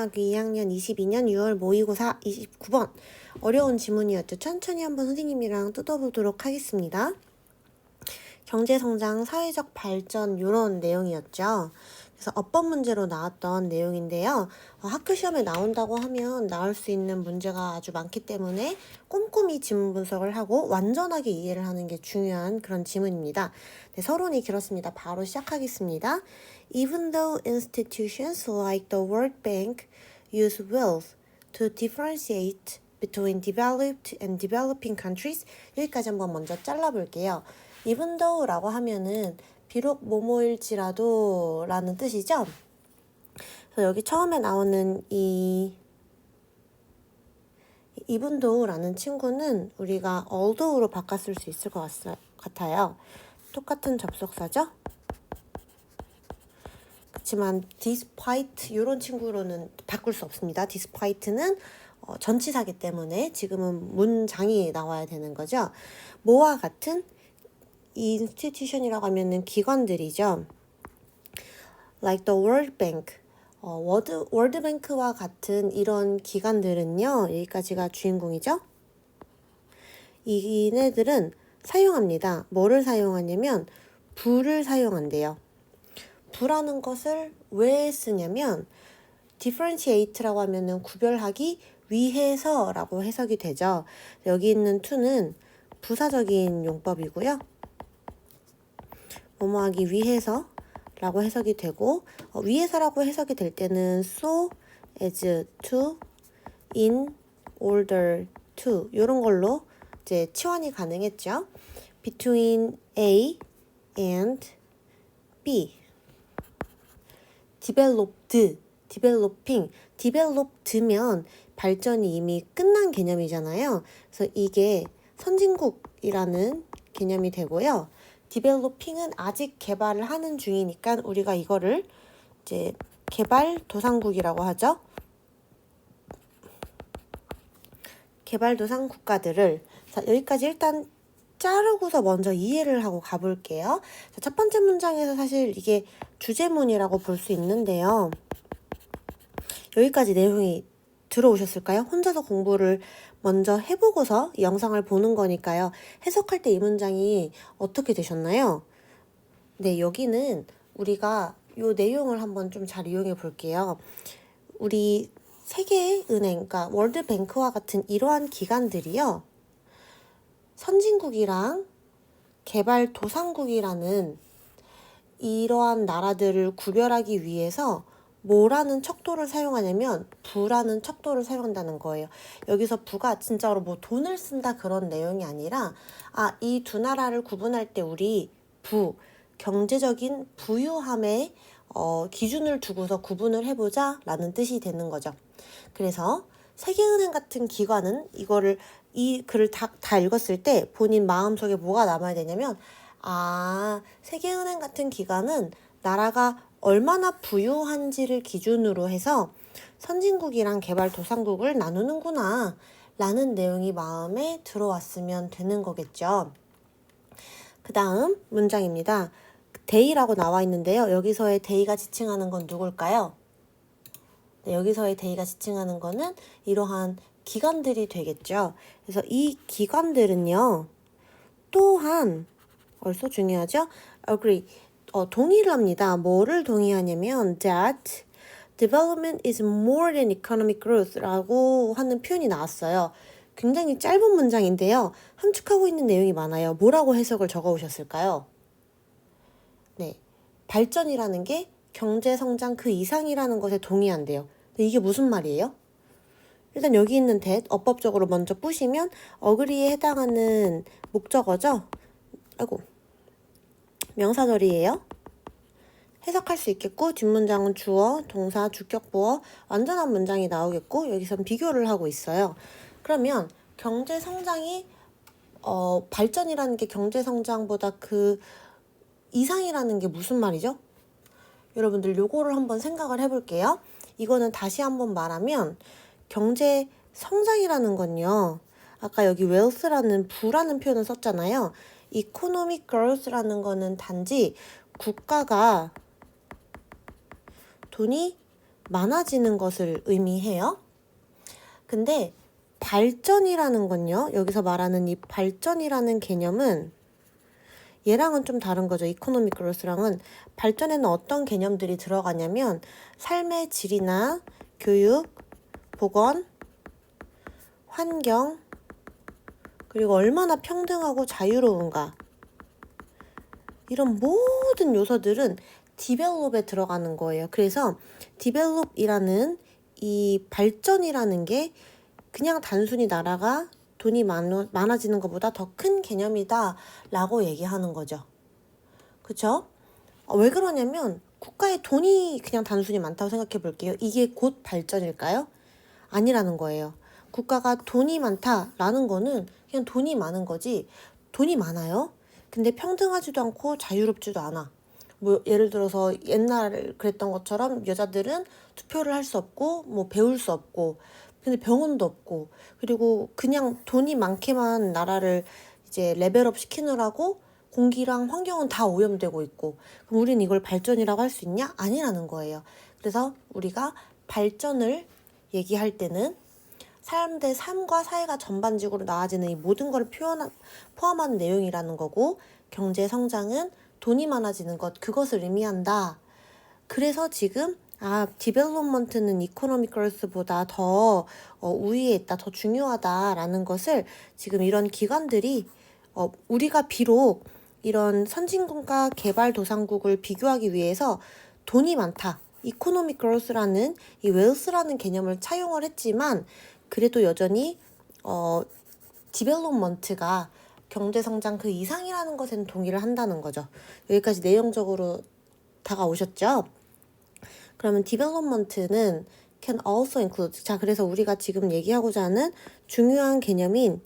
중학교 2학년 22년 6월 모의고사 29번 어려운 지문이었죠. 천천히 한번 선생님이랑 뜯어보도록 하겠습니다. 경제성장, 사회적 발전 이런 내용이었죠. 그래서 어법 문제로 나왔던 내용인데요. 학교 시험에 나온다고 하면 나올 수 있는 문제가 아주 많기 때문에 꼼꼼히 지문 분석을 하고 완전하게 이해를 하는 게 중요한 그런 지문입니다. 네, 서론이 길었습니다. 바로 시작하겠습니다. Even though institutions like the World Bank use wealth to differentiate between developed and developing countries, 여기까지 한번 먼저 잘라볼게요. even though라고 하면은 비록 뭐뭐일지라도 라는 뜻이죠. 그래서 여기 처음에 나오는 이 even though라는 친구는 우리가 although로 바꿨을 수 있을 것 같아요. 똑같은 접속사죠. 그렇지만 despite 이런 친구로는 바꿀 수 없습니다. despite는 전치사기 때문에 지금은 문장이 나와야 되는 거죠. 뭐와 같은 institution이라고 하면은 기관들이죠. Like the World Bank, 월드뱅크와 같은 이런 기관들은요. 여기까지가 주인공이죠. 이네들은 사용합니다. 뭐를 사용하냐면 부를 사용한대요. 부라는 것을 왜 쓰냐면 differentiate라고 하면은 구별하기 위해서라고 해석이 되죠. 여기 있는 to는 부사적인 용법이고요. 뭐뭐하기 위해서 라고 해석이 되고 위해서라고 해석이 될 때는 so, as to, in order to 이런 걸로 이제 치환이 가능했죠. between A and B. developed면 발전이 이미 끝난 개념이잖아요. 그래서 이게 선진국이라는 개념이 되고요. developing은 아직 개발을 하는 중이니까 우리가 이거를 이제 개발도상국이라고 하죠. 개발도상 국가들을 자, 여기까지 일단 자르고서 먼저 이해를 하고 가볼게요. 자, 첫 번째 문장에서 사실 이게 주제문이라고 볼 수 있는데요. 여기까지 내용이 들어오셨을까요? 혼자서 공부를 먼저 해보고서 영상을 보는 거니까요. 해석할 때 이 문장이 어떻게 되셨나요? 네, 여기는 우리가 이 내용을 한번 좀 잘 이용해 볼게요. 우리 세계은행, 그러니까 월드뱅크와 같은 이러한 기관들이요. 선진국이랑 개발도상국이라는 이러한 나라들을 구별하기 위해서 뭐라는 척도를 사용하냐면 부라는 척도를 사용한다는 거예요. 여기서 부가 진짜로 뭐 돈을 쓴다 그런 내용이 아니라 이 두 나라를 구분할 때 우리 부, 경제적인 부유함의 기준을 두고서 구분을 해보자 라는 뜻이 되는 거죠. 그래서 세계은행 같은 기관은 이 글을 다 읽었을 때 본인 마음속에 뭐가 남아야 되냐면 세계은행 같은 기관은 나라가 얼마나 부유한지를 기준으로 해서 선진국이랑 개발도상국을 나누는구나 라는 내용이 마음에 들어왔으면 되는 거겠죠. 그 다음 문장입니다. they라고 나와 있는데요. 여기서의 they가 지칭하는 건 누굴까요? 네, 여기서의 they가 지칭하는 거는 이러한 기관들이 되겠죠. 그래서 이 기관들은요. 또한 벌써 중요하죠? agree. 동의를 합니다. 뭐를 동의하냐면 that development is more than economic growth라고 하는 표현이 나왔어요. 굉장히 짧은 문장인데요. 함축하고 있는 내용이 많아요. 뭐라고 해석을 적어 오셨을까요? 네, 발전이라는 게 경제성장 그 이상이라는 것에 동의한대요. 근데 이게 무슨 말이에요? 일단 여기 있는 that 어법적으로 먼저 뿌시면 agree에 해당하는 목적어죠? 명사절이에요. 해석할 수 있겠고 뒷문장은 주어, 동사, 주격보어 완전한 문장이 나오겠고 여기선 비교를 하고 있어요. 그러면 경제성장이 발전이라는 게 경제성장보다 그 이상이라는 게 무슨 말이죠? 여러분들 요거를 한번 생각을 해볼게요. 이거는 다시 한번 말하면 경제성장이라는 건요. 아까 여기 wealth라는 부라는 표현을 썼잖아요. economic growth라는 거는 단지 국가가 돈이 많아지는 것을 의미해요. 근데 발전이라는 건요, 여기서 말하는 이 발전이라는 개념은 얘랑은 좀 다른 거죠. 이코노믹 그로스랑은. 발전에는 어떤 개념들이 들어가냐면 삶의 질이나 교육, 보건, 환경, 그리고 얼마나 평등하고 자유로운가, 이런 모든 요소들은 디벨롭에 들어가는 거예요. 그래서 디벨롭이라는 이 발전이라는 게 그냥 단순히 나라가 돈이 많아지는 것보다 더 큰 개념이다 라고 얘기하는 거죠. 그쵸? 왜 그러냐면 국가에 돈이 그냥 단순히 많다고 생각해 볼게요. 이게 곧 발전일까요? 아니라는 거예요. 국가가 돈이 많다라는 거는 그냥 돈이 많은 거지, 돈이 많아요. 근데 평등하지도 않고 자유롭지도 않아. 뭐 예를 들어서 옛날 그랬던 것처럼 여자들은 투표를 할 수 없고 뭐 배울 수 없고 근데 병원도 없고, 그리고 그냥 돈이 많게만 나라를 이제 레벨업 시키느라고 공기랑 환경은 다 오염되고 있고, 그럼 우린 이걸 발전이라고 할 수 있냐? 아니라는 거예요. 그래서 우리가 발전을 얘기할 때는 사람들의 삶과 사회가 전반적으로 나아지는 이 모든 걸 포함하는 내용이라는 거고, 경제 성장은 돈이 많아지는 것, 그것을 의미한다. 그래서 지금 디벨롭먼트는 이코노믹 그로스보다 더 우위에 있다, 더 중요하다라는 것을 지금 이런 기관들이 우리가 비록 이런 선진국과 개발도상국을 비교하기 위해서 돈이 많다, 이코노믹 그로스라는 이 웰스라는 개념을 차용을 했지만 그래도 여전히 디벨롭먼트가 경제성장 그 이상이라는 것에는 동의를 한다는 거죠. 여기까지 내용적으로 다가오셨죠? 그러면 development는 can also include, 자, 그래서 우리가 지금 얘기하고자 하는 중요한 개념인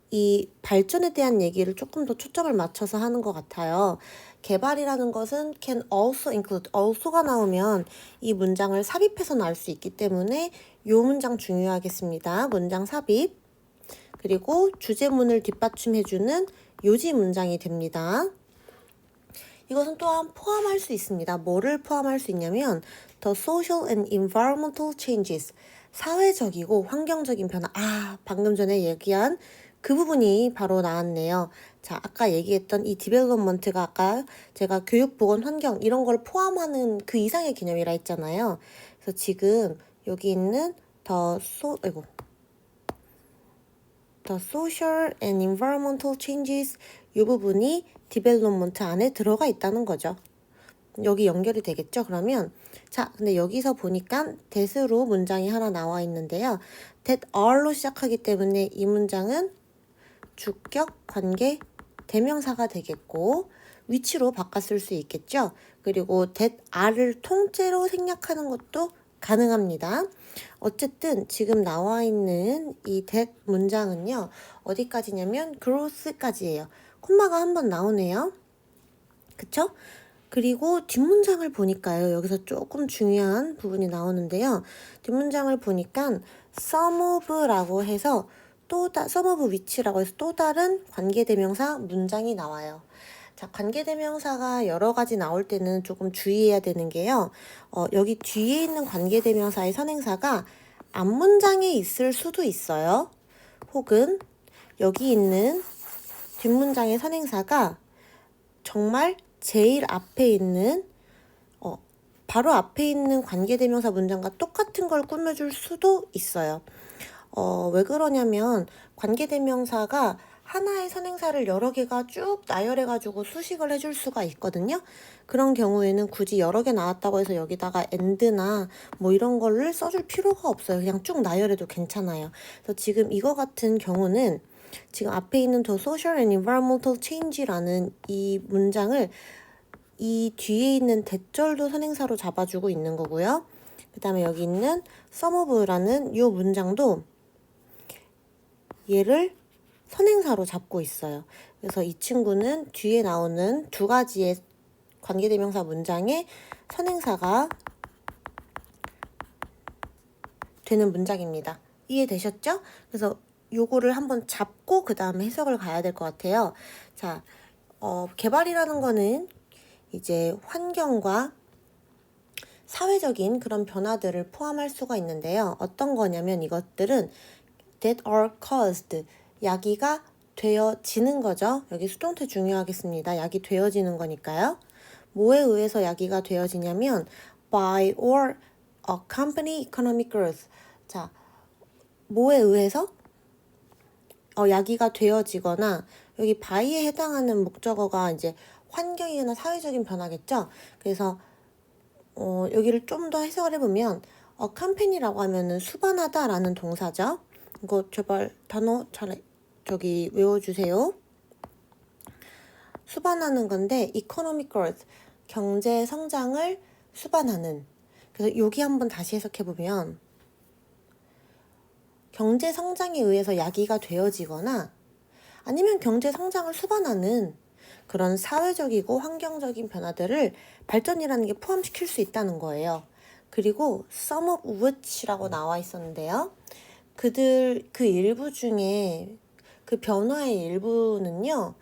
이 발전에 대한 얘기를 조금 더 초점을 맞춰서 하는 것 같아요. 개발이라는 것은 can also include, also가 나오면 이 문장을 삽입해서 나올 수 있기 때문에 이 문장 중요하겠습니다. 문장 삽입. 그리고 주제문을 뒷받침해주는 요지 문장이 됩니다. 이것은 또한 포함할 수 있습니다. 뭐를 포함할 수 있냐면 the social and environmental changes, 사회적이고 환경적인 변화. 방금 전에 얘기한 그 부분이 바로 나왔네요. 자, 아까 얘기했던 이 디벨롭먼트가 아까 제가 교육, 보건, 환경 이런 걸 포함하는 그 이상의 개념이라 했잖아요. 그래서 지금 여기 있는 the social and environmental changes, 이 부분이 디벨롭먼트 안에 들어가 있다는 거죠. 여기 연결이 되겠죠? 그러면 자, 근데 여기서 보니까 that으로 문장이 하나 나와 있는데요. that are로 시작하기 때문에 이 문장은 주격, 관계, 대명사가 되겠고 위치로 바꿨을 수 있겠죠? 그리고 that are를 통째로 생략하는 것도 가능합니다. 어쨌든 지금 나와 있는 이 that 문장은요, 어디까지냐면 growth까지예요. 콤마가 한 번 나오네요. 그쵸? 그리고 뒷문장을 보니까요, 여기서 조금 중요한 부분이 나오는데요. 뒷문장을 보니까 some of라고 해서 some of which라고 해서 또 다른 관계대명사 문장이 나와요. 자, 관계대명사가 여러 가지 나올 때는 조금 주의해야 되는 게요. 여기 뒤에 있는 관계대명사의 선행사가 앞문장에 있을 수도 있어요. 혹은 여기 있는 뒷문장의 선행사가 정말 제일 앞에 있는 바로 앞에 있는 관계대명사 문장과 똑같은 걸 꾸며줄 수도 있어요. 왜 그러냐면 관계대명사가 하나의 선행사를 여러 개가 쭉 나열해가지고 수식을 해줄 수가 있거든요. 그런 경우에는 굳이 여러 개 나왔다고 해서 여기다가 and나 뭐 이런 거를 써줄 필요가 없어요. 그냥 쭉 나열해도 괜찮아요. 그래서 지금 이거 같은 경우는 지금 앞에 있는 the social and environmental change라는 이 문장을 이 뒤에 있는 대절도 선행사로 잡아주고 있는 거고요. 그 다음에 여기 있는 some of라는 이 문장도 얘를 선행사로 잡고 있어요. 그래서 이 친구는 뒤에 나오는 두 가지의 관계대명사 문장에 선행사가 되는 문장입니다. 이해되셨죠? 그래서 요거를 한번 잡고 그 다음에 해석을 가야 될 것 같아요. 자, 개발이라는 거는 이제 환경과 사회적인 그런 변화들을 포함할 수가 있는데요. 어떤 거냐면 이것들은 that are caused, 야기가 되어지는 거죠. 여기 수동태 중요하겠습니다. 약이 되어지는 거니까요. 뭐에 의해서 야기가 되어지냐면 by or accompany economic growth. 자, 뭐에 의해서 야기가 되어지거나 여기 by에 해당하는 목적어가 이제 환경이나 사회적인 변화겠죠. 그래서 여기를 좀 더 해석을 해보면 accompany라고 하면은 수반하다라는 동사죠. 이거 제발 단어 잘 외워주세요. 수반하는 건데 economic growth, 경제 성장을 수반하는. 그래서 여기 한번 다시 해석해보면 경제 성장에 의해서 야기가 되어지거나 아니면 경제 성장을 수반하는 그런 사회적이고 환경적인 변화들을 발전이라는 게 포함시킬 수 있다는 거예요. 그리고 some of which라고 나와 있었는데요. 그 일부 중에 그 변화의 일부는요.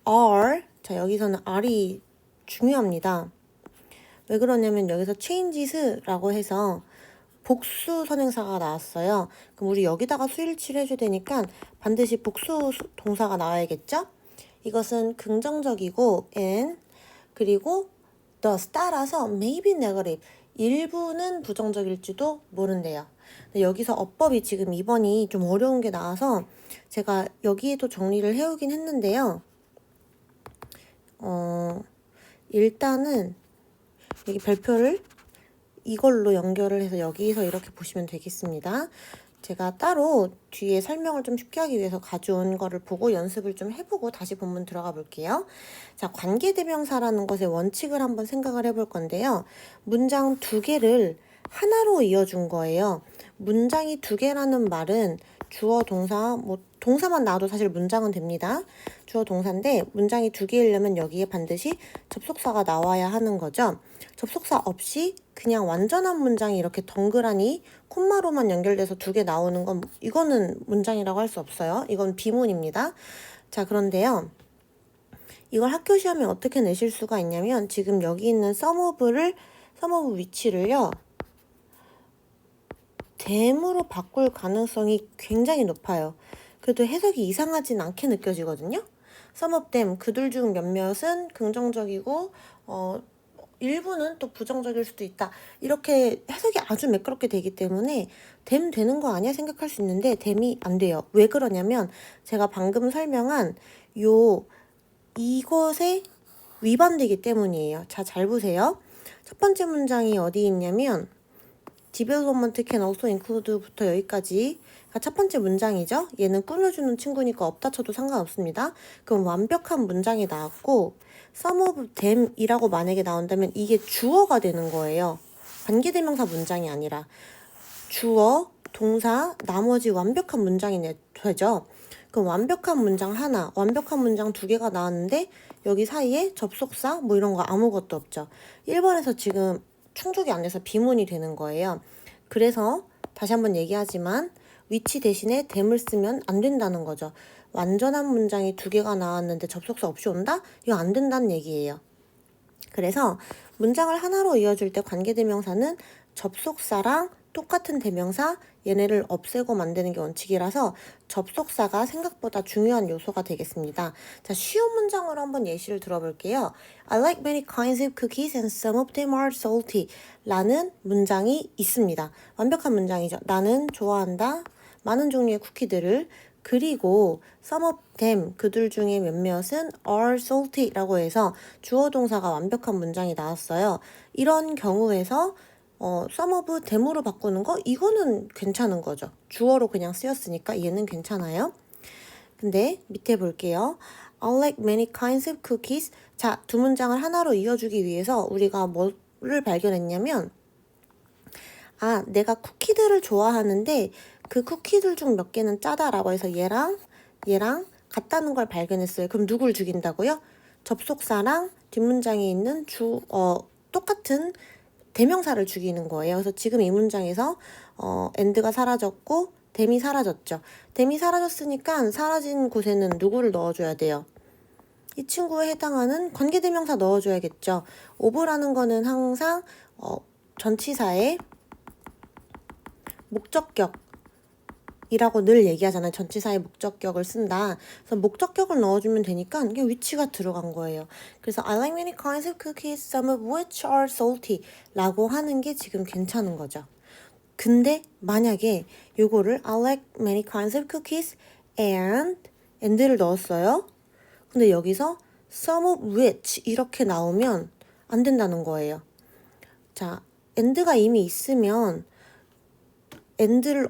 are, 자 여기서는 are이 중요합니다. 왜 그러냐면 여기서 changes라고 해서 복수 선행사가 나왔어요. 그럼 우리 여기다가 수일치를 해줘야 되니까 반드시 복수 동사가 나와야겠죠? 이것은 긍정적이고 and 그리고 thus 따라서 maybe negative, 일부는 부정적일지도 모른대요. 여기서 어법이 지금 2번이 좀 어려운 게 나와서 제가 여기에도 정리를 해오긴 했는데요. 일단은 여기 별표를 이걸로 연결을 해서 여기서 이렇게 보시면 되겠습니다. 제가 따로 뒤에 설명을 좀 쉽게 하기 위해서 가져온 거를 보고 연습을 좀 해보고 다시 본문 들어가 볼게요. 자, 관계대명사라는 것의 원칙을 한번 생각을 해볼 건데요. 문장 두 개를 하나로 이어준 거예요. 문장이 두 개라는 말은 주어, 동사, 동사만 나와도 사실 문장은 됩니다. 주어, 동사인데 문장이 두 개이려면 여기에 반드시 접속사가 나와야 하는 거죠. 접속사 없이 그냥 완전한 문장이 이렇게 덩그라니 콤마로만 연결돼서 두 개 나오는 건 이거는 문장이라고 할 수 없어요. 이건 비문입니다. 자, 그런데요. 이걸 학교 시험에 어떻게 내실 수가 있냐면 지금 여기 있는 some of which를요. them으로 바꿀 가능성이 굉장히 높아요. 그래도 해석이 이상하진 않게 느껴지거든요. some of them, 그들 중 몇몇은 긍정적이고 일부는 또 부정적일 수도 있다. 이렇게 해석이 아주 매끄럽게 되기 때문에 them 되는 거 아니야 생각할 수 있는데 them이 안 돼요. 왜 그러냐면 제가 방금 설명한 이것에 위반되기 때문이에요. 자, 잘 보세요. 첫 번째 문장이 어디 있냐면 development can also include부터 여기까지가 첫 번째 문장이죠. 얘는 꾸며주는 친구니까 없다 쳐도 상관없습니다. 그럼 완벽한 문장이 나왔고 some of them이라고 만약에 나온다면 이게 주어가 되는 거예요. 관계대명사 문장이 아니라 주어, 동사, 나머지 완벽한 문장이 되죠. 그럼 완벽한 문장 하나, 완벽한 문장 두 개가 나왔는데 여기 사이에 접속사 뭐 이런 거 아무것도 없죠. 1번에서 지금 충족이 안 돼서 비문이 되는 거예요. 그래서 다시 한번 얘기하지만 which 대신에 them을 쓰면 안 된다는 거죠. 완전한 문장이 두 개가 나왔는데 접속사 없이 온다? 이거 안 된다는 얘기예요. 그래서 문장을 하나로 이어줄 때 관계대명사는 접속사랑 똑같은 대명사 얘네를 없애고 만드는 게 원칙이라서 접속사가 생각보다 중요한 요소가 되겠습니다. 자, 쉬운 문장으로 한번 예시를 들어볼게요. I like many kinds of cookies and some of them are salty 라는 문장이 있습니다. 완벽한 문장이죠. 나는 좋아한다. 많은 종류의 쿠키들을. 그리고 some of them, 그들 중에 몇몇은 are salty라고 해서 주어 동사가 완벽한 문장이 나왔어요. 이런 경우에서 some of them으로 바꾸는 거 이거는 괜찮은 거죠. 주어로 그냥 쓰였으니까 얘는 괜찮아요. 근데 밑에 볼게요. I like many kinds of cookies. 자, 두 문장을 하나로 이어주기 위해서 우리가 뭐를 발견했냐면 내가 쿠키들을 좋아하는데 그 쿠키들 중 몇 개는 짜다라고 해서 얘랑 같다는 걸 발견했어요. 그럼 누굴 죽인다고요? 접속사랑 뒷문장에 있는 똑같은 대명사를 죽이는 거예요. 그래서 지금 이 문장에서 and가 사라졌고 them이 사라졌죠. them이 사라졌으니까 사라진 곳에는 누구를 넣어줘야 돼요? 이 친구에 해당하는 관계대명사 넣어줘야겠죠. of라는 거는 항상 전치사의 목적격이라고 늘 얘기하잖아요. 전치사의 목적격을 쓴다. 그래서 목적격을 넣어주면 되니까 이게 위치가 들어간 거예요. 그래서 I like many kinds of cookies, some of which are salty 라고 하는 게 지금 괜찮은 거죠. 근데 만약에 요거를 I like many kinds of cookies and를 넣었어요. 근데 여기서 some of which 이렇게 나오면 안 된다는 거예요. 자, and가 이미 있으면 and를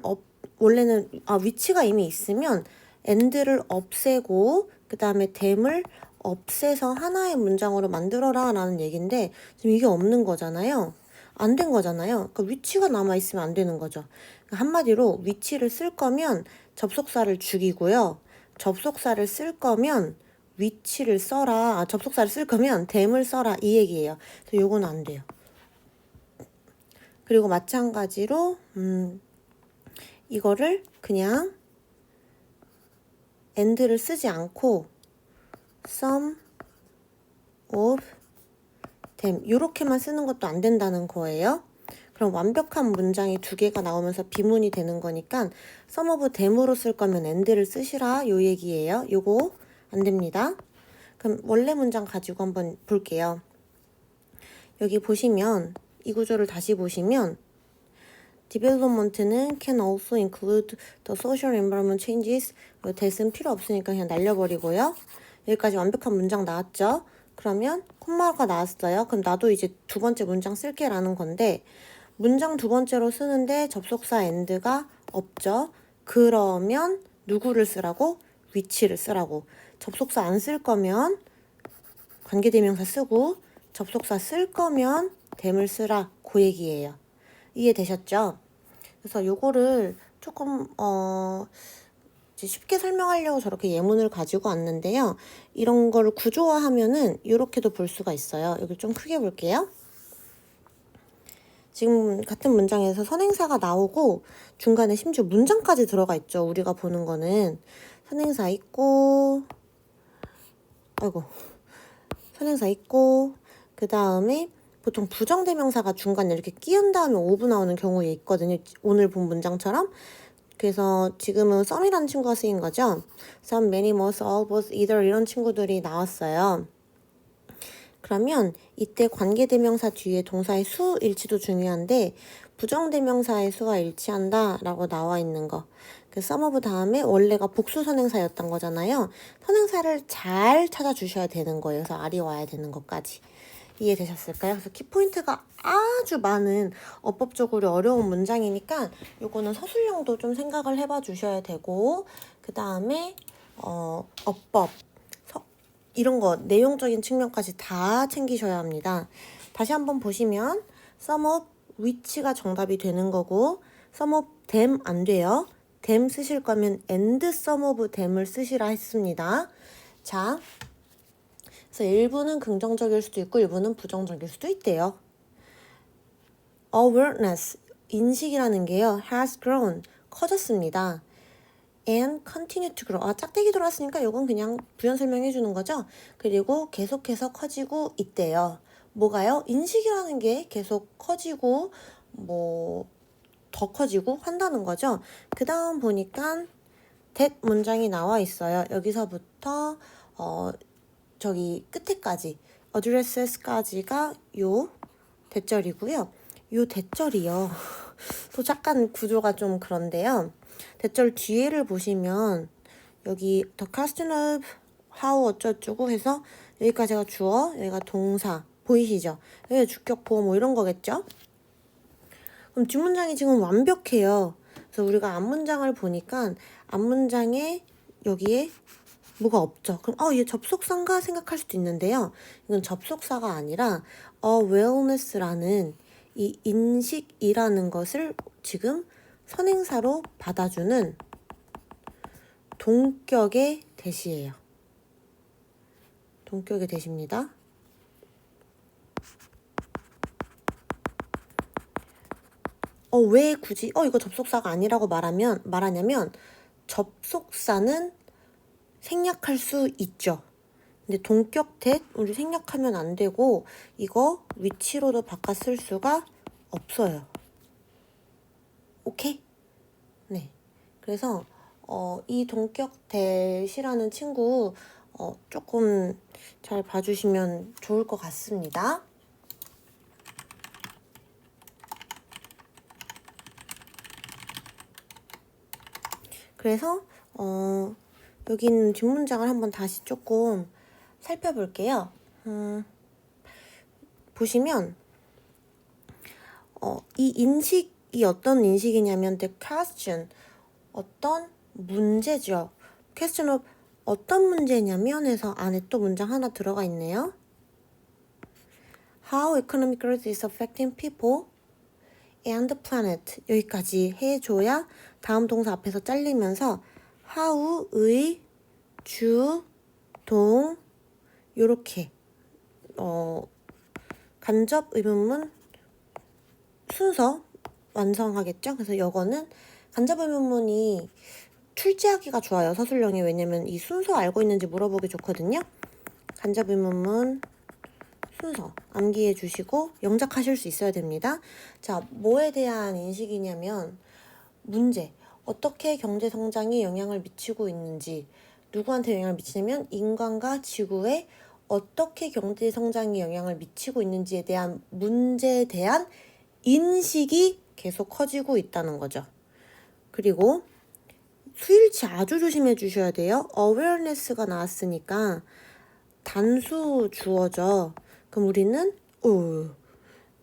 원래는 위치가 이미 있으면 and를 없애고 그 다음에 tham을 없애서 하나의 문장으로 만들어라 라는 얘기인데 지금 이게 없는 거잖아요. 안 된 거잖아요. 그러니까 위치가 남아있으면 안 되는 거죠. 한마디로 위치를 쓸 거면 접속사를 죽이고요. 접속사를 쓸 거면 위치를 써라. 접속사를 쓸 거면 tham을 써라 이 얘기예요. 그래서 요건 안 돼요. 그리고 마찬가지로 이거를 그냥 and를 쓰지 않고 some of them 이렇게만 쓰는 것도 안 된다는 거예요. 그럼 완벽한 문장이 두 개가 나오면서 비문이 되는 거니까 some of them으로 쓸 거면 and를 쓰시라 요 얘기예요. 요거 안 됩니다. 그럼 원래 문장 가지고 한번 볼게요. 여기 보시면 이 구조를 다시 보시면 development는 can also include the social environment changes. that은 필요 없으니까 그냥 날려버리고요. 여기까지 완벽한 문장 나왔죠? 그러면 콤마가 나왔어요. 그럼 나도 이제 두 번째 문장 쓸게 라는 건데 문장 두 번째로 쓰는데 접속사 and가 없죠? 그러면 누구를 쓰라고? 위치를 쓰라고. 접속사 안 쓸 거면 관계대명사 쓰고 접속사 쓸 거면 tham을 쓰라 그 얘기예요. 이해되셨죠? 그래서 요거를 조금 쉽게 설명하려고 저렇게 예문을 가지고 왔는데요. 이런 거를 구조화하면은 이렇게도 볼 수가 있어요. 여기 좀 크게 볼게요. 지금 같은 문장에서 선행사가 나오고 중간에 심지어 문장까지 들어가 있죠. 우리가 보는 거는 선행사 있고 선행사 있고 그 다음에 보통 부정대명사가 중간에 이렇게 끼운 다음에 오브 나오는 경우에 있거든요. 오늘 본 문장처럼. 그래서 지금은 some이라는 친구가 쓰인 거죠. some, many, most, all, both, either 이런 친구들이 나왔어요. 그러면 이때 관계대명사 뒤에 동사의 수 일치도 중요한데 부정대명사의 수가 일치한다 라고 나와 있는 거. 그 some of 다음에 원래가 복수선행사였던 거잖아요. 선행사를 잘 찾아주셔야 되는 거예요. 그래서 R이 와야 되는 것까지. 이해되셨을까요? 그래서 키포인트가 아주 많은 어법적으로 어려운 문장이니까 요거는 서술형도 좀 생각을 해봐 주셔야 되고 그 다음에 어법 이런 거 내용적인 측면까지 다 챙기셔야 합니다. 다시 한번 보시면 some of which가 정답이 되는 거고 some of them 안 돼요. them 쓰실 거면 and some of them을 쓰시라 했습니다. 자, 그래서 일부는 긍정적일 수도 있고 일부는 부정적일 수도 있대요. Awareness, 인식이라는 게요. has grown, 커졌습니다. and continue to grow. 짝대기 돌았으니까 이건 그냥 부연 설명해 주는 거죠. 그리고 계속해서 커지고 있대요. 뭐가요? 인식이라는 게 계속 커지고 더 커지고 한다는 거죠. 그 다음 보니까 that 문장이 나와 있어요. 여기서부터 저기 끝에까지 addresses까지가 요 대절이고요. 요 대절이요. 또 약간 구조가 좀 그런데요. 대절 뒤에를 보시면 여기 the question of how 어쩌고저쩌고 해서 여기까지가 주어, 여기가 동사 보이시죠? 여기가 주격 보호 뭐 이런 거겠죠? 그럼 뒷문장이 지금 완벽해요. 그래서 우리가 앞문장을 보니까 앞문장에 여기에 뭐가 없죠. 그럼 얘 접속사인가 생각할 수도 있는데요. 이건 접속사가 아니라 awareness라는 이 인식이라는 것을 지금 선행사로 받아주는 동격의 대시예요. 동격의 대시입니다. 왜 굳이 이거 접속사가 아니라고 말하냐면 접속사는 생략할 수 있죠. 근데 동격 that 우리 생략하면 안 되고 이거 위치로도 바꿔 쓸 수가 없어요. 오케이? 네. 그래서 이 동격 대시라는 친구 조금 잘 봐주시면 좋을 것 같습니다. 그래서 여기 있는 뒷문장을 한번 다시 조금 살펴볼게요. 보시면 이 인식이 어떤 인식이냐면 the question, 어떤 문제죠. question of 어떤 문제냐면 해서 안에 또 문장 하나 들어가 있네요. How economic growth is affecting people and the planet. 여기까지 해줘야 다음 동사 앞에서 잘리면서 how의 주, 동 요렇게 간접 의문문 순서 완성하겠죠? 그래서 이거는 간접 의문문이 출제하기가 좋아요, 서술형이. 왜냐면 이 순서 알고 있는지 물어보기 좋거든요. 간접 의문문 순서 암기해 주시고 영작하실 수 있어야 됩니다. 자, 뭐에 대한 인식이냐면 문제, 어떻게 경제 성장이 영향을 미치고 있는지, 누구한테 영향을 미치냐면 인간과 지구에 어떻게 경제 성장이 영향을 미치고 있는지에 대한 문제에 대한 인식이 계속 커지고 있다는 거죠. 그리고 수일치 아주 조심해 주셔야 돼요. awareness가 나왔으니까 단수 주어죠. 그럼 우리는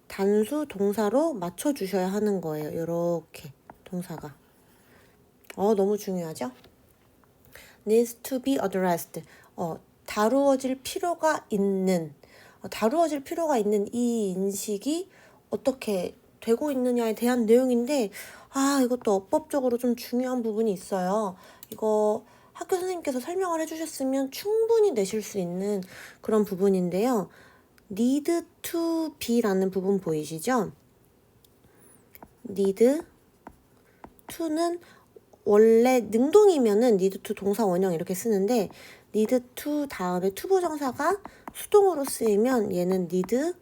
단수 동사로 맞춰 주셔야 하는 거예요. 이렇게 동사가. 너무 중요하죠? needs to be addressed. 다루어질 필요가 있는, 다루어질 필요가 있는 이 인식이 어떻게 되고 있느냐에 대한 내용인데, 이것도 어법적으로 좀 중요한 부분이 있어요. 이거 학교 선생님께서 설명을 해주셨으면 충분히 내실 수 있는 그런 부분인데요. need to be라는 부분 보이시죠? need to는 원래 능동이면은 need to 동사 원형 이렇게 쓰는데 need to 다음에 투부정사가 수동으로 쓰이면 얘는 need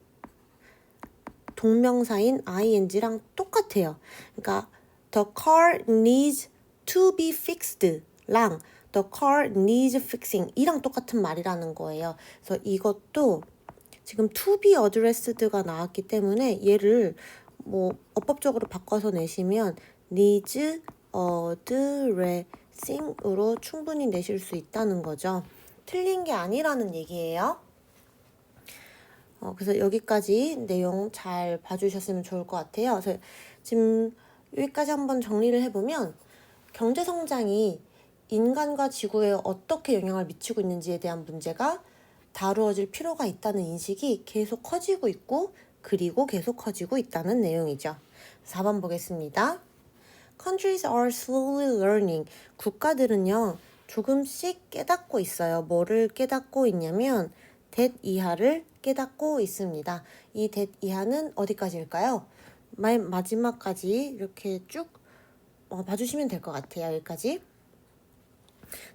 동명사인 ing랑 똑같아요. 그러니까 the car needs to be fixed 랑 the car needs fixing 이랑 똑같은 말이라는 거예요. 그래서 이것도 지금 to be addressed가 나왔기 때문에 얘를 뭐 어법적으로 바꿔서 내시면 needs addressing으로 충분히 내실 수 있다는 거죠. 틀린 게 아니라는 얘기예요. 그래서 여기까지 내용 잘 봐주셨으면 좋을 것 같아요. 그래서 지금 여기까지 한번 정리를 해보면 경제성장이 인간과 지구에 어떻게 영향을 미치고 있는지에 대한 문제가 다루어질 필요가 있다는 인식이 계속 커지고 있고 그리고 계속 커지고 있다는 내용이죠. 4번 보겠습니다. Countries are slowly learning. 국가들은요 조금씩 깨닫고 있어요. 뭐를 깨닫고 있냐면 that 이하를 깨닫고 있습니다. 이 that 이하는 어디까지일까요? 맨 마지막까지 이렇게 쭉 봐주시면 될 것 같아요. 여기까지.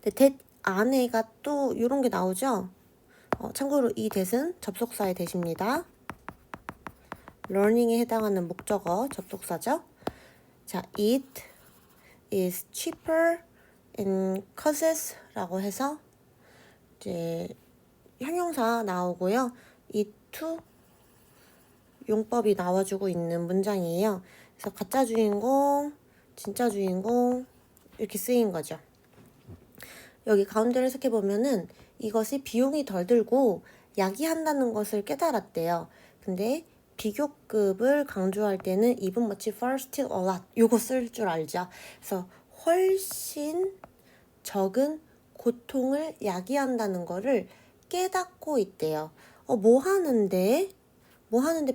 that 안에가 또 이런 게 나오죠. 참고로 이 that은 접속사의 that입니다. learning에 해당하는 목적어 접속사죠. 자, it is cheaper in costs 라고 해서 이제 형용사 나오고요. it to 용법이 나와주고 있는 문장이에요. 그래서 가짜 주인공, 진짜 주인공 이렇게 쓰인 거죠. 여기 가운데를 해석해보면은 이것이 비용이 덜 들고 야기한다는 것을 깨달았대요. 근데 비교급을 강조할 때는 even much far still a lot 요거 쓸 줄 알죠. 그래서 훨씬 적은 고통을 야기한다는 거를 깨닫고 있대요. 뭐 하는데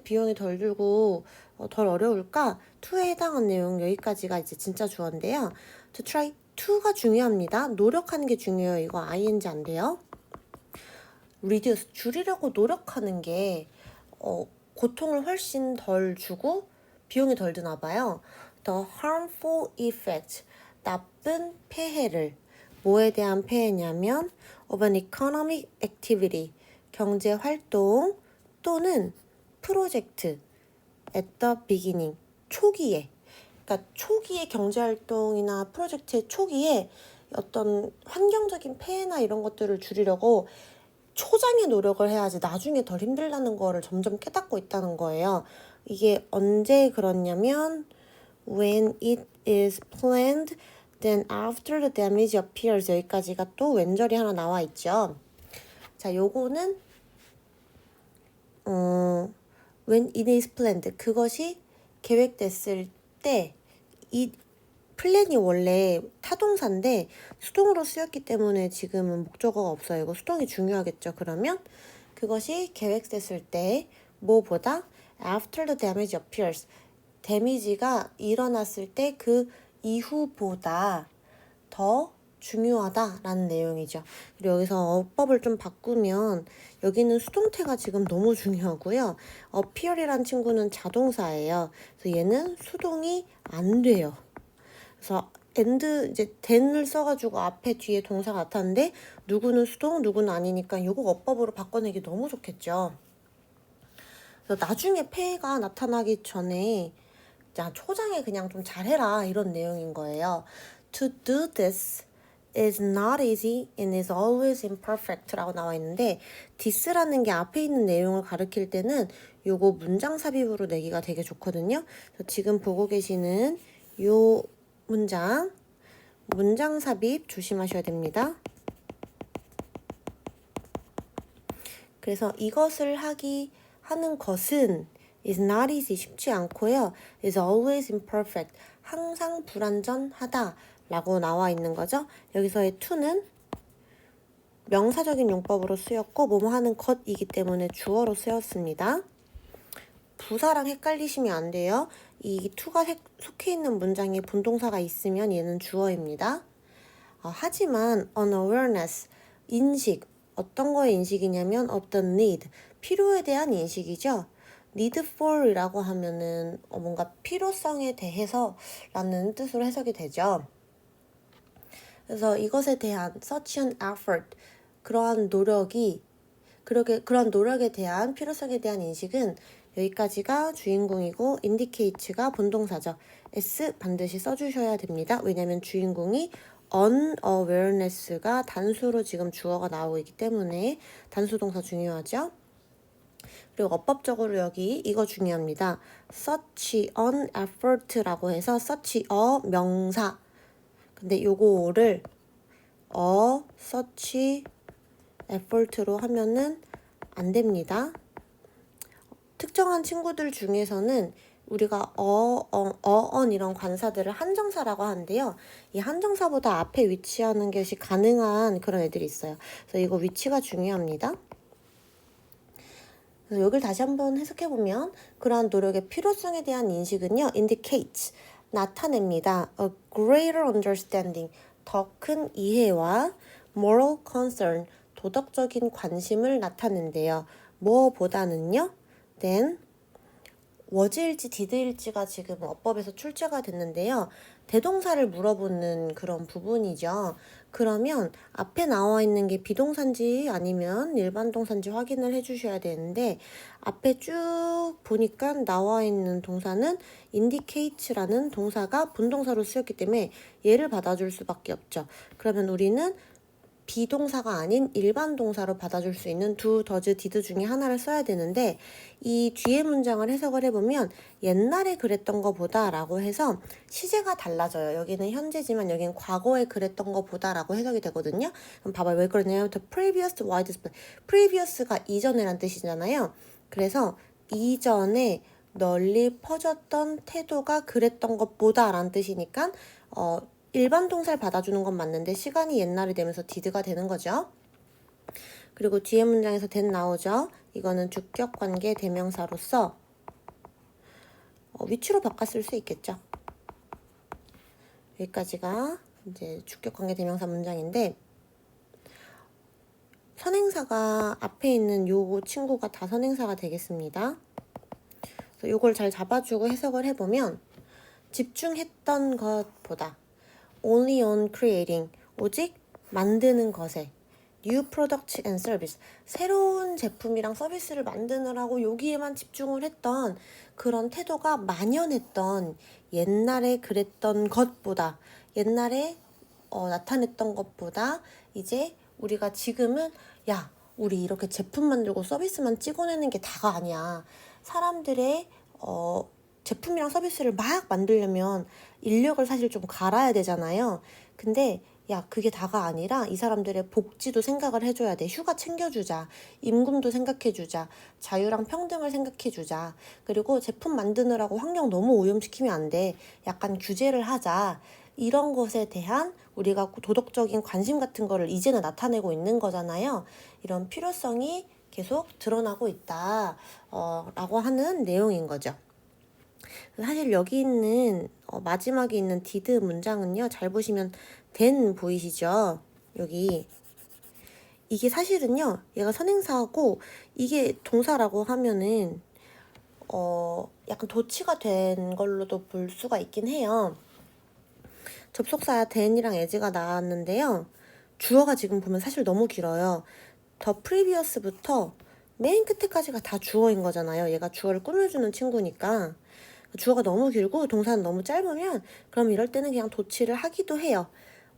비용이 덜 들고 덜 어려울까? to에 해당한 내용 여기까지가 이제 진짜 주어인데요. to try to가 중요합니다. 노력하는 게 중요해요. 이거 ing 안 돼요. reduce 줄이려고 노력하는 게 고통을 훨씬 덜 주고 비용이 덜 드나 봐요. the harmful effect 나쁜 폐해를 뭐에 대한 폐해냐면 of an economic activity 경제 활동 또는 프로젝트 at the beginning. 초기에. 그러니까 초기에 경제활동이나 프로젝트의 초기에 어떤 환경적인 폐해나 이런 것들을 줄이려고 초장의 노력을 해야지 나중에 덜 힘들다는 거를 점점 깨닫고 있다는 거예요. 이게 언제 그렇냐면 when it is planned, then after the damage appears. 여기까지가 또 왼절이 하나 나와 있죠. 자, 요거는 when it is planned, 그것이 계획됐을 때 이 플랜이 원래 타동사인데 수동으로 쓰였기 때문에 지금은 목적어가 없어요. 이거 수동이 중요하겠죠. 그러면 그것이 계획됐을 때 뭐보다 after the damage appears, 데미지가 일어났을 때 그 이후보다 더 중요하다라는 내용이죠. 그리고 여기서 어법을 좀 바꾸면 여기는 수동태가 지금 너무 중요하고요. appear이란 친구는 자동사예요. 그래서 얘는 수동이 안 돼요. 그래서 and 이제 then을 써가지고 앞에 뒤에 동사가 나타났는데 누구는 수동, 누구는 아니니까 이거 어법으로 바꿔내기 너무 좋겠죠. 그래서 나중에 폐해가 나타나기 전에 자, 초장에 그냥 좀 잘해라 이런 내용인 거예요. To do this is not easy and is always imperfect 라고 나와 있는데 this라는 게 앞에 있는 내용을 가리킬 때는 요거 문장 삽입으로 내기가 되게 좋거든요. 그래서 지금 보고 계시는 요 문장 삽입 조심하셔야 됩니다. 그래서 이것을 하는 것은 is not easy, 쉽지 않고요. is always imperfect, 항상 불완전하다 라고 나와 있는 거죠. 여기서의 to는 명사적인 용법으로 쓰였고 뭐뭐 하는 것이기 때문에 주어로 쓰였습니다. 부사랑 헷갈리시면 안 돼요. 이 to가 속해 있는 문장에 분동사가 있으면 얘는 주어입니다. 하지만 unawareness, 인식, 어떤 거의 인식이냐면 of the need, 필요에 대한 인식이죠. need for 이라고 하면은 뭔가 필요성에 대해서 라는 뜻으로 해석이 되죠. 그래서 이것에 대한 such an effort, 그러한 노력에 대한 필요성에 대한 인식은 여기까지가 주인공이고 indicate가 본동사죠. s 반드시 써주셔야 됩니다. 왜냐면 주인공이 unawareness가 단수로 지금 주어가 나오고 있기 때문에 단수 동사 중요하죠. 그리고 어법적으로 여기 이거 중요합니다. such an effort라고 해서 such a 명사. 근데 요거를 such effort로 하면은 안 됩니다. 특정한 친구들 중에서는 우리가 이런 관사들을 한정사라고 하는데요. 이 한정사보다 앞에 위치하는 것이 가능한 그런 애들이 있어요. 그래서 이거 위치가 중요합니다. 그래서 여기를 다시 한번 해석해보면 그러한 노력의 필요성에 대한 인식은요. indicates, 나타냅니다. a greater understanding, 더 큰 이해와 moral concern, 도덕적인 관심을 나타낸대요. 뭐보다는요. then was일지 did일지가 지금 어법에서 출제가 됐는데요. 대동사를 물어보는 그런 부분이죠. 그러면 앞에 나와 있는 게 비동사인지 아니면 일반 동사인지 확인을 해주셔야 되는데 앞에 쭉 보니까 나와 있는 동사는 indicates라는 동사가 본동사로 쓰였기 때문에 얘를 받아줄 수밖에 없죠. 그러면 우리는 비동사가 아닌 일반 동사로 받아줄 수 있는 do, does, did 중에 하나를 써야 되는데 이 뒤에 문장을 해석을 해보면 옛날에 그랬던 것보다 라고 해서 시제가 달라져요. 여기는 현재지만 여기는 과거에 그랬던 것보다 라고 해석이 되거든요. 그럼 봐봐요. 왜 그러냐면 the previous widespread, previous가 이전에란 뜻이잖아요. 그래서 이전에 널리 퍼졌던 태도가 그랬던 것보다 라는 뜻이니까 일반 동사를 받아주는 건 맞는데 시간이 옛날이 되면서 did가 되는 거죠. 그리고 뒤에 문장에서 then 나오죠. 이거는 주격관계 대명사로서 위치로 바꿨을 수 있겠죠. 여기까지가 이제 주격관계 대명사 문장인데 선행사가 앞에 있는 요 친구가 다 선행사가 되겠습니다. 그래서 요걸 잘 잡아주고 해석을 해보면 집중했던 것보다 only on creating, 오직 만드는 것에 New Product and Service. 새로운 제품이랑 서비스를 만드느라고 여기에만 집중을 했던 그런 태도가 만연했던 옛날에 그랬던 것보다, 옛날에 나타냈던 것보다 이제 우리가 지금은 야, 우리 이렇게 제품 만들고 서비스만 찍어내는 게 다가 아니야. 사람들의 제품이랑 서비스를 막 만들려면 인력을 사실 좀 갈아야 되잖아요. 근데 야, 그게 다가 아니라 이 사람들의 복지도 생각을 해줘야 돼. 휴가 챙겨주자. 임금도 생각해주자. 자유랑 평등을 생각해주자. 그리고 제품 만드느라고 환경 너무 오염시키면 안 돼. 약간 규제를 하자. 이런 것에 대한 우리가 도덕적인 관심 같은 거를 이제는 나타내고 있는 거잖아요. 이런 필요성이 계속 드러나고 있다. 라고 하는 내용인 거죠. 사실 여기 있는 마지막에 있는 did 문장은요. 잘 보시면 then 보이시죠? 여기 이게 사실은요. 얘가 선행사하고 이게 동사라고 하면은 약간 도치가 된 걸로도 볼 수가 있긴 해요. 접속사야 then이랑 as가 나왔는데요. 주어가 지금 보면 사실 너무 길어요. the previous부터 맨 끝에까지가 다 주어인 거잖아요. 얘가 주어를 꾸며주는 친구니까. 주어가 너무 길고 동사는 너무 짧으면 그럼 이럴 때는 그냥 도치를 하기도 해요.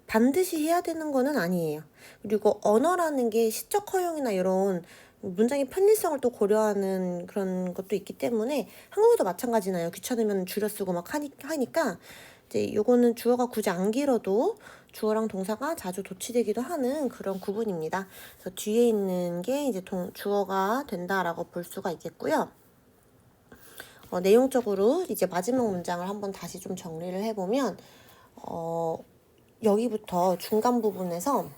반드시 해야 되는 거는 아니에요. 그리고 언어라는 게 시적 허용이나 이런 문장의 편리성을 또 고려하는 그런 것도 있기 때문에 한국어도 마찬가지나요. 귀찮으면 줄여 쓰고 막 하니까 이제 요거는 주어가 굳이 안 길어도 주어랑 동사가 자주 도치되기도 하는 그런 구분입니다. 그래서 뒤에 있는 게 이제 주어가 된다라고 볼 수가 있겠고요. 내용적으로 이제 마지막 문장을 한번 다시 좀 정리를 해보면 여기부터 중간 부분에서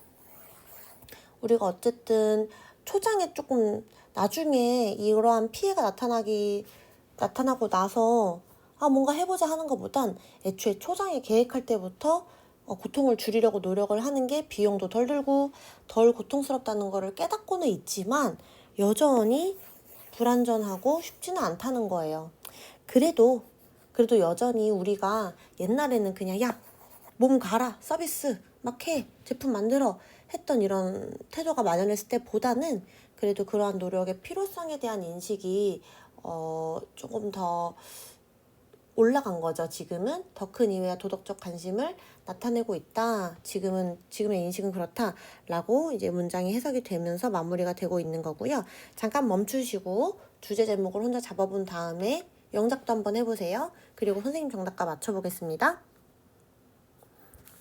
우리가 어쨌든 초장에 조금 나중에 이러한 피해가 나타나고 나서 뭔가 해보자 하는 것보단 애초에 초장에 계획할 때부터 고통을 줄이려고 노력을 하는 게 비용도 덜 들고 덜 고통스럽다는 거를 깨닫고는 있지만 여전히 불안전하고 쉽지는 않다는 거예요. 그래도 여전히 우리가 옛날에는 그냥 야, 몸 갈아, 서비스 막 해, 제품 만들어 했던 이런 태도가 만연했을 때보다는 그래도 그러한 노력의 필요성에 대한 인식이 조금 더 올라간 거죠. 지금은 더 큰 이해와 도덕적 관심을 나타내고 있다. 지금의 인식은 그렇다라고 이제 문장이 해석이 되면서 마무리가 되고 있는 거고요. 잠깐 멈추시고 주제 제목을 혼자 잡아본 다음에 영작도 한번 해보세요. 그리고 선생님 정답과 맞춰보겠습니다.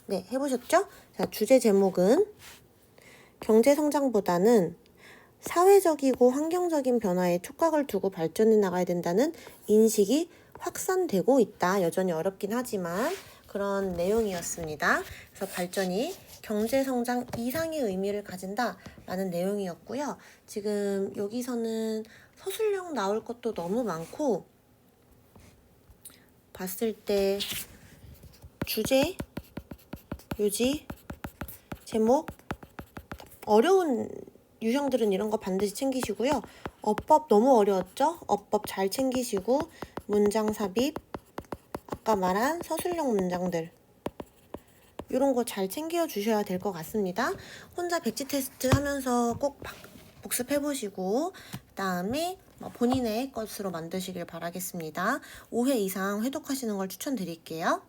네, 해보셨죠? 자, 주제 제목은 경제 성장보다는 사회적이고 환경적인 변화에 촉각을 두고 발전해 나가야 된다는 인식이 확산되고 있다. 여전히 어렵긴 하지만 그런 내용이었습니다. 그래서 발전이 경제 성장 이상의 의미를 가진다라는 내용이었고요. 지금 여기서는 서술형 나올 것도 너무 많고 봤을 때 주제, 요지, 제목 어려운 유형들은 이런 거 반드시 챙기시고요. 어법 너무 어려웠죠? 어법 잘 챙기시고 문장 삽입, 아까 말한 서술형 문장들 이런 거 잘 챙겨 주셔야 될 것 같습니다. 혼자 백지 테스트 하면서 꼭 복습해보시고 그 다음에 본인의 것으로 만드시길 바라겠습니다. 5회 이상 회독하시는 걸 추천드릴게요.